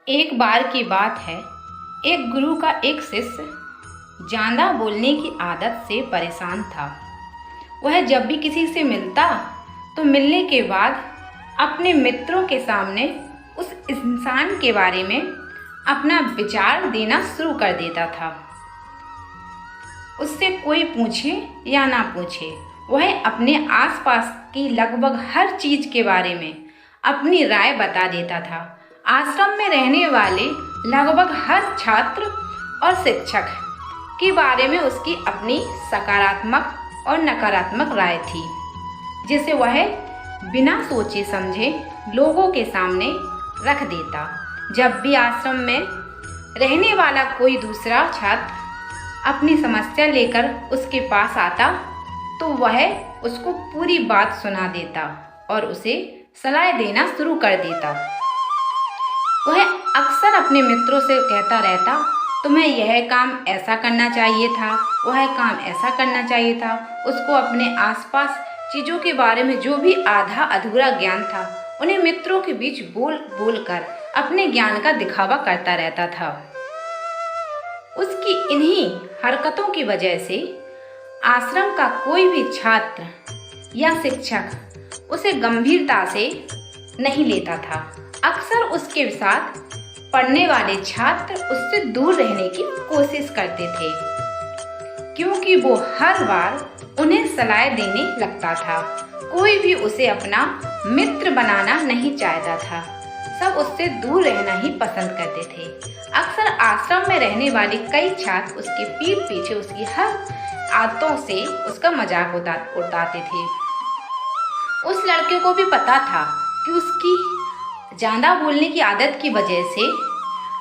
एक बार की बात है। एक गुरु का एक शिष्य ज़्यादा बोलने की आदत से परेशान था। वह जब भी किसी से मिलता तो मिलने के बाद अपने मित्रों के सामने उस इंसान के बारे में अपना विचार देना शुरू कर देता था। उससे कोई पूछे या ना पूछे, वह अपने आसपास की लगभग हर चीज़ के बारे में अपनी राय बता देता था। आश्रम में रहने वाले लगभग हर छात्र और शिक्षक के बारे में उसकी अपनी सकारात्मक और नकारात्मक राय थी, जिसे वह बिना सोचे समझे लोगों के सामने रख देता। जब भी आश्रम में रहने वाला कोई दूसरा छात्र अपनी समस्या लेकर उसके पास आता तो वह उसको पूरी बात सुना देता और उसे सलाह देना शुरू कर देता। वह अक्सर अपने मित्रों से कहता रहता, तुम्हें यह काम ऐसा करना चाहिए था, वह काम ऐसा करना चाहिए था। उसको अपने आसपास चीज़ों के बारे में जो भी आधा अधूरा ज्ञान था, उन्हें मित्रों के बीच बोल बोल कर अपने ज्ञान का दिखावा करता रहता था। उसकी इन्हीं हरकतों की वजह से आश्रम का कोई भी छात्र या शिक्षक उसे गंभीरता से नहीं लेता था। अक्सर उसके साथ पढ़ने वाले छात्र उससे दूर रहने की कोशिश करते थे, क्योंकि वो हर बार उन्हें सलाह देने लगता था। कोई भी उसे अपना मित्र बनाना नहीं चाहता था। सब उससे दूर रहना ही पसंद करते थे। अक्सर आश्रम में रहने वाले कई छात्र उसके पीठ पीछे उसकी हर आदतों से उसका मजाक उड़ाते थे। उस लड़के को भी पता था कि उसकी ज़्यादा बोलने की आदत की वजह से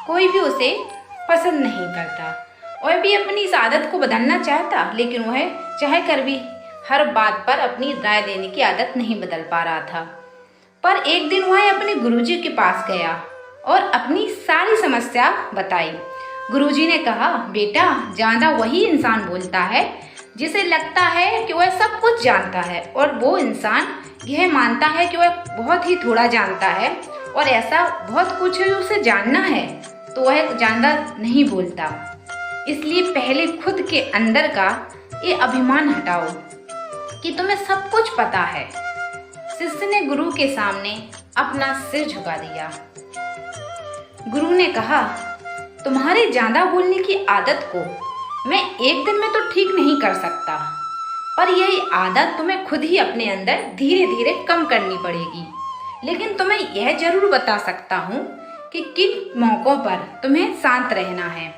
कोई भी उसे पसंद नहीं करता। वह भी अपनी इस आदत को बदलना चाहता, लेकिन वह चाह कर भी हर बात पर अपनी राय देने की आदत नहीं बदल पा रहा था। पर एक दिन वह अपने गुरुजी के पास गया और अपनी सारी समस्या बताई। गुरुजी ने कहा, बेटा, ज़्यादा वही इंसान बोलता है जिसे लगता है कि वह सब कुछ जानता है, और वो इंसान यह मानता है कि वह बहुत ही थोड़ा जानता है और ऐसा बहुत कुछ है उसे जानना है, तो वह ज़्यादा नहीं बोलता। इसलिए पहले खुद के अंदर का ये अभिमान हटाओ कि तुम्हें सब कुछ पता है। शिष्य ने गुरु के सामने अपना सिर झुका दिया। गुरु ने कहा, तुम्हारी ज़्यादा बोलने की आदत को मैं एक दिन में तो ठीक नहीं कर सकता, पर यह आदत तुम्हें खुद ही अपने अंदर धीरे धीरे कम करनी पड़ेगी। लेकिन तुम्हें यह जरूर बता सकता हूँ कि किन मौक़ों पर तुम्हें शांत रहना है,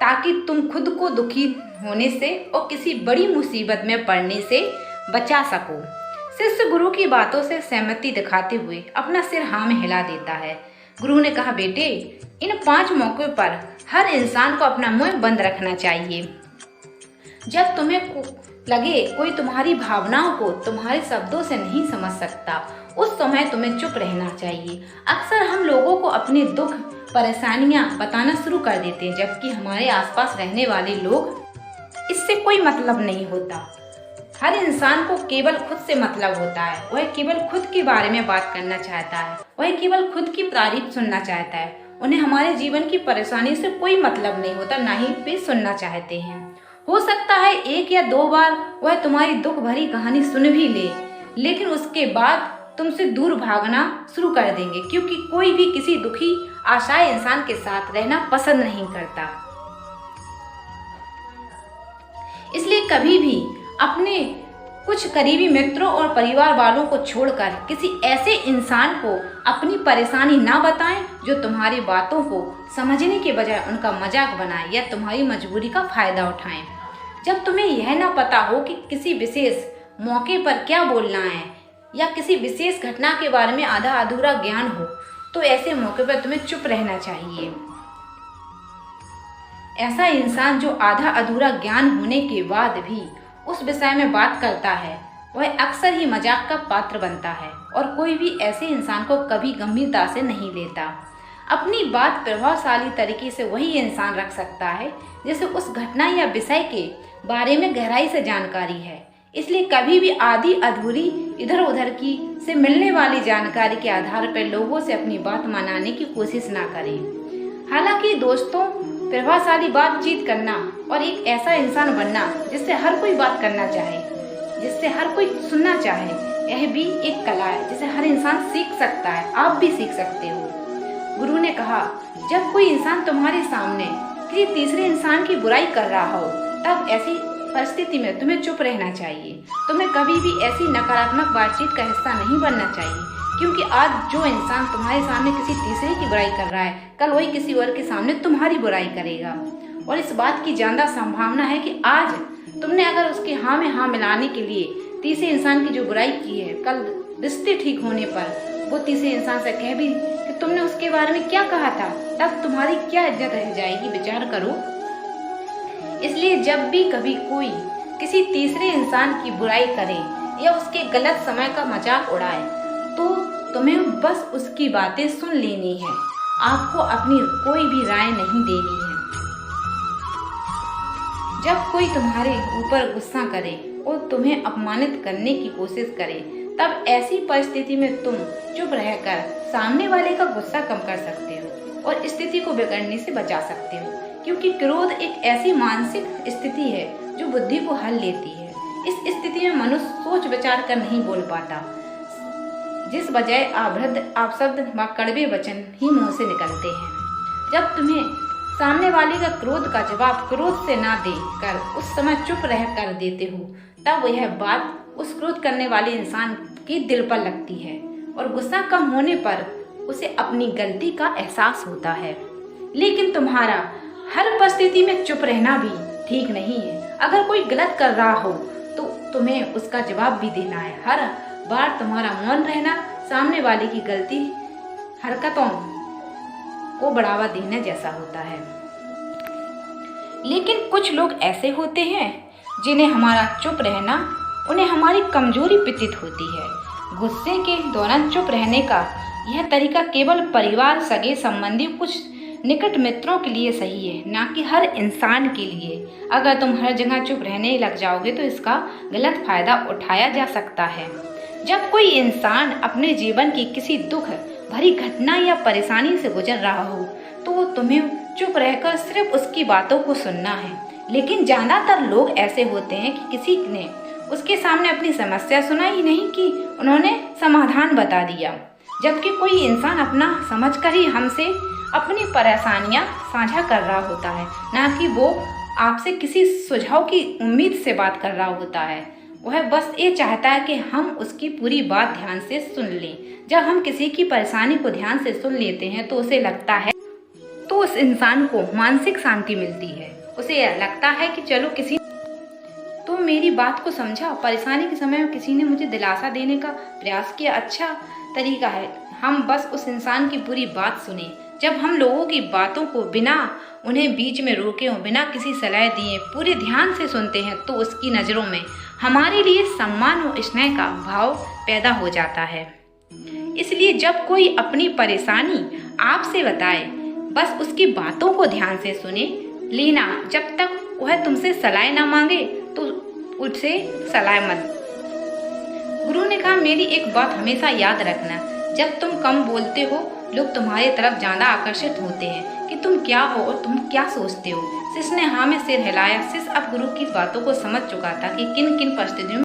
ताकि तुम खुद को दुखी होने से और किसी बड़ी मुसीबत में पड़ने से बचा सको। शिष्य गुरु की बातों से सहमति दिखाते हुए अपना सिर हाँ में हिला देता है। गुरु ने कहा, बेटे, इन 5 मौक़ों पर हर इंसान को अपना मुंह बंद रखना चाहिए। जब तुम्हें लगे कोई तुम्हारी भावनाओं को तुम्हारे शब्दों से नहीं समझ सकता, उस समय तुम्हें चुप रहना चाहिए। अक्सर हम लोगों को अपने दुख परेशानियां बताना शुरू कर देते हैं, जबकि हमारे आसपास रहने वाले लोग इससे कोई मतलब नहीं होता। हर इंसान को केवल खुद से मतलब होता है। वह केवल खुद के बारे में बात करना चाहता है, वह केवल खुद की तारीफ सुनना चाहता है। उन्हें हमारे जीवन की परेशानी से कोई मतलब नहीं होता, ना ही वे सुनना चाहते हैं। हो सकता है 1 या 2 बार वह तुम्हारी दुख भरी कहानी सुन भी ले, लेकिन उसके बाद तुमसे दूर भागना शुरू कर देंगे, क्योंकि कोई भी किसी दुखी आशाएं इंसान के साथ रहना पसंद नहीं करता। इसलिए कभी भी अपने कुछ करीबी मित्रों और परिवार वालों को छोड़कर किसी ऐसे इंसान को अपनी परेशानी ना बताएं जो तुम्हारी बातों को समझने के बजाय उनका मजाक बनाए या तुम्हारी मजबूरी का फायदा उठाएं। जब तुम्हें यह ना पता हो कि किसी विशेष मौके पर क्या बोलना है या किसी विशेष घटना के बारे में आधा अधूरा ज्ञान हो, तो ऐसे मौके पर तुम्हें चुप रहना चाहिए। ऐसा इंसान जो आधा अधूरा ज्ञान होने के बाद भी उस विषय में बात करता है, वह अक्सर ही मजाक का पात्र बनता है, और कोई भी ऐसे इंसान को कभी गंभीरता से नहीं लेता। अपनी बात प्रभावशाली तरीके से वही इंसान रख सकता है जिसे उस घटना या विषय के बारे में गहराई से जानकारी है। इसलिए कभी भी आधी अधूरी इधर उधर की से मिलने वाली जानकारी के आधार पर लोगों से अपनी बात मनाने की कोशिश ना करें। हालांकि दोस्तों, प्रभावशाली बातचीत करना और एक ऐसा इंसान बनना जिससे हर कोई बात करना चाहे, जिससे हर कोई सुनना चाहे, यह भी एक कला है जिसे हर इंसान सीख सकता है। आप भी सीख सकते हो। गुरु ने कहा, जब कोई इंसान तुम्हारे सामने किसी तीसरे इंसान की बुराई कर रहा हो, तब ऐसी परिस्थिति में तुम्हें चुप रहना चाहिए। तुम्हें कभी भी ऐसी नकारात्मक बातचीत का हिस्सा नहीं बनना चाहिए, क्योंकि आज जो इंसान तुम्हारे सामने किसी तीसरे की बुराई कर रहा है, कल वही किसी और के सामने तुम्हारी बुराई करेगा। और इस बात की ज्यादा संभावना है कि आज तुमने अगर उसके हाँ में हाँ मिलाने के लिए तीसरे इंसान की जो बुराई की है, कल रिश्ते ठीक होने पर वो तीसरे इंसान से कह भी कि तुमने उसके बारे में क्या कहा था, तब तुम्हारी क्या इज्जत रह जाएगी। विचार करो। इसलिए जब भी कभी कोई किसी तीसरे इंसान की बुराई करे या उसके गलत समय का मजाक उड़ाए, तो तुम्हें बस उसकी बातें सुन लेनी है। आपको अपनी कोई भी राय नहीं देनी है। जब कोई तुम्हारे ऊपर गुस्सा करे और तुम्हें अपमानित करने की कोशिश करे, तब ऐसी परिस्थिति में तुम चुप रहकर सामने वाले का गुस्सा कम कर सकते हो और स्थिति को बिगड़ने से बचा सकते हो, क्योंकि क्रोध एक ऐसी मानसिक स्थिति है जो बुद्धि को हल लेती है। इस स्थिति में मनुष्य सोच विचार कर नहीं बोल पाता, जिस बजाय अपशब्द व कड़वे वचन ही मुंह से निकलते हैं। जब तुम्हें सामने वाले का क्रोध का जवाब क्रोध से ना देकर उस समय चुप रह कर देते हो, तब यह बात उस क्रोध करने वाले इंसान के दिल पर लगती है और गुस्सा कम होने पर उसे अपनी गलती का एहसास होता है। लेकिन तुम्हारा हर परिस्थिति में चुप रहना भी ठीक नहीं है। अगर कोई गलत कर रहा हो तो तुम्हें उसका जवाब भी देना है। हर बार तुम्हारा मौन रहना सामने वाले की गलती हरकतों को बढ़ावा देने जैसा होता है। लेकिन कुछ लोग ऐसे होते हैं जिन्हें हमारा चुप रहना उन्हें हमारी कमजोरी प्रतीत होती है। गुस्से के दौरान चुप रहने का यह तरीका केवल परिवार, सगे संबंधी, कुछ निकट मित्रों के लिए सही है, ना कि हर इंसान के लिए। अगर तुम हर जगह चुप रहने लग जाओगे तो इसका गलत फायदा उठाया जा सकता है। जब कोई इंसान अपने जीवन की किसी दुख भरी घटना या परेशानी से गुजर रहा हो, तो तुम्हें चुप रहकर सिर्फ उसकी बातों को सुनना है। लेकिन ज्यादातर लोग ऐसे होते हैं कि किसी ने उसके सामने अपनी समस्या सुनाई नहीं कि उन्होंने समाधान बता दिया, जबकि कोई इंसान अपना समझकर ही हमसे अपनी परेशानियां साझा कर रहा होता है, ना कि वो आपसे किसी सुझाव की उम्मीद से बात कर रहा होता है। वह बस ये चाहता है कि हम उसकी पूरी बात ध्यान से सुन लें। जब हम किसी की परेशानी को ध्यान से सुन लेते हैं तो उसे लगता है, तो उस इंसान को मानसिक शांति मिलती है। उसे लगता है कि चलो किसी तो मेरी बात को समझा, परेशानी के समय में किसी ने मुझे दिलासा देने का प्रयास किया। अच्छा तरीका है हम बस उस इंसान की पूरी बात सुने। जब हम लोगों की बातों को बिना उन्हें बीच में रोके हो, बिना किसी सलाह दिए पूरे ध्यान से सुनते हैं, तो उसकी नज़रों में हमारे लिए सम्मान और स्नेह का भाव पैदा हो जाता है। इसलिए जब कोई अपनी परेशानी आपसे बताए, बस उसकी बातों को ध्यान से सुने लेना। जब तक वह तुमसे सलाह ना मांगे तो उससे सलाह मत। गुरु ने कहा, मेरी एक बात हमेशा याद रखना, जब तुम कम बोलते हो लोग तुम्हारी तरफ ज्यादा आकर्षित होते हैं कि तुम क्या हो और तुम क्या सोचते हो। शिष्य ने हाँ में सिर हिलाया। शिष्य अब गुरु की बातों को समझ चुका था कि किन किन परिस्थितियों